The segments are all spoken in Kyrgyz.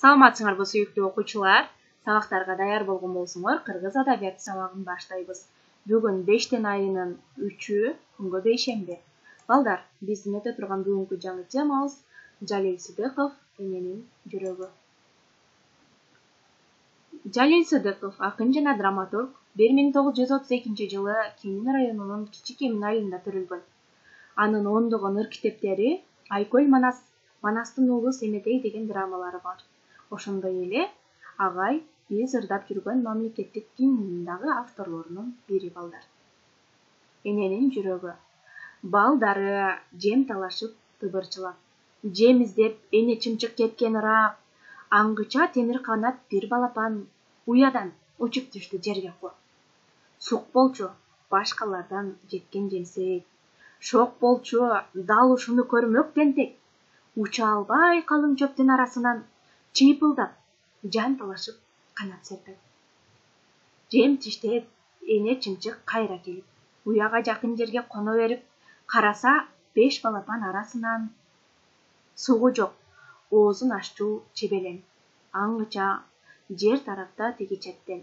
Саламатсыңарбы сүйүктүү окуучулар? Сабактарга даяр болгон болсоңор, кыргыз адабияты сабагын баштайбыз. Бүгүн 5 айынын 3-ү, күнгө бейшемби. Балдар, биздин өтө турган бүгүнкү жаңы темабыз Жалил Сыдыков эненин жүрөгү. Жалил Сыдыков акын жана драматург 1932-жылы Кемин районунун Кичи Кемин айылында төрөлгөн. Анын ондогон ыр китептери Айкөл Манас, Манастын уулу Семетей деген драмалары бар. Ошондой эле агай биз ырдап жүргөн мамлекеттик гимнин дагы авторлорунун бири балдар. Эненин жүрөгү. Балдары жем талашып тыбырчылап, жем издеп эне чымчык кеткен ыраак, аңгыча темир канат бир балапан уядан учуп түштү жерге куап. Сук болчу башкалардан жеткен жемсек, шок болчу дал ушуну көрмөк тентек, уча албай калың чөптүн арасынан чыйпылдап, жан талашып канат серпет. Жем тиштеп, эне чымчык кайра келип, уяга жакын жерге коно берип, караса 5 балапан арасынан сугу жок, оозун аччу чебелен, аңгыча жер тарапта тиги четтен.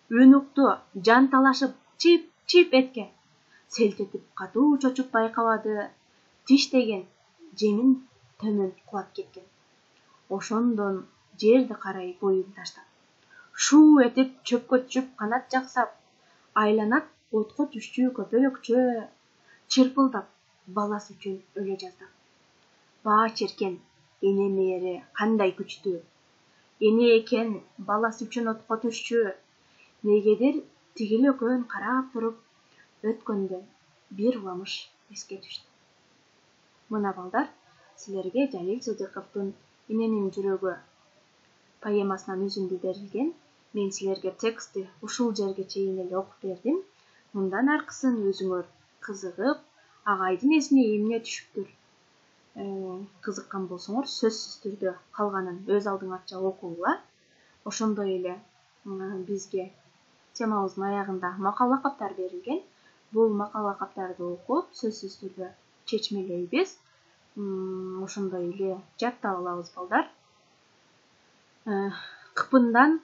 Үн укту, жан талашып чип эткен, селтетип катуу чочуп байкабады, тиштеген жемин төмөн кулап кеткен. Ошондон жерди карай боюн таштап, шуу этип чөпкө түшүп канат жаксап, айланат отко түшчү көпөлөкчө, чырпылдап баласы үчүн өлө жаздап. Баа черкен эне мээри кандай күчтүү, эне экен баласы үчүн отко түшчү, негедир тигил экөөнүн карап туруп, өткөндөн бир уламыш эске түштү. Мына балдар, силерге Жалил Сыдыковдун Эненин жүрөгү поэмасынан үзүндү берилген. Мен силерге текстти ушул жерге чейин эле окуп бердим. Мындан аркысын өзүңөр кызыгып, агайдын эсине эмне түшүптүр кызыккан болсоңор, сөзсүз түрдө калганын өз алдыңарча окугула. Ошондой эле бизге темабыздын аягында макал лакаптар берилген. Бул макал лакаптарды окуп, сөзсүз түрдө чечмелейбиз. Ошондой эле жаттап алабыз балдар. Кыпындан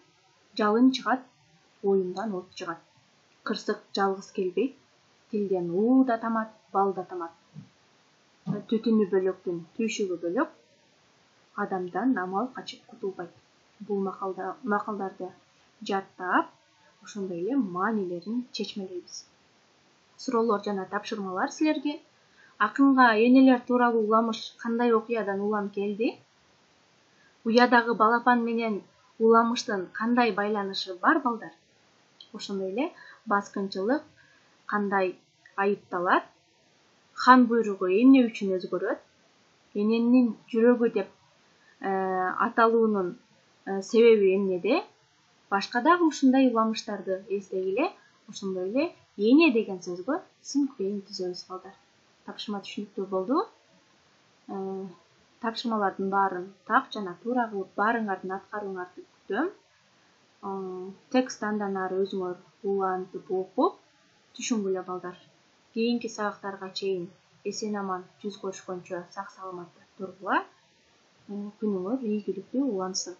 жалын чыгат, оюндан от чыгат. Кырсык жалгыз келбейт, тилден уу да тамат, бал да тамат. Түтүнү бөлөктүн түйшүгү бөлөк, адамдан амал качып кутулбайт. Бул макалдарды жаттап, ошондой эле маанилерин чечмелейбиз. Суроолор жана тапшырмалар силерге. Акынга энелер тууралуу уламыш кандай окуядан улам келди? Уядагы балапан менен уламыштын кандай байланышы бар балдар? Ошондой эле баскынчылык кандай айыпталат? Хан буйругу эмне үчүн өзгөрөт? Эненин жүрөгү деп аталуунун себеби эмнеде? Башка дагы ушундай уламыштарды эстегиле, ошондой эле эне деген сөзгө сын кыйын түзөбүз балдар. Тапшырма түшүнүктүү болду. Тапшырмалардын баарын так жана туура кылып баарыңардын аткарууңарды күтөм. Текстти андан ары өзүңөр улантып окуп түшүнгүлө балдар. Кийинки сабактарга чейин эсен аман жүз көрүшкөнчө сак саламатта тургула. Күнүңөр ийгиликтүү улансын.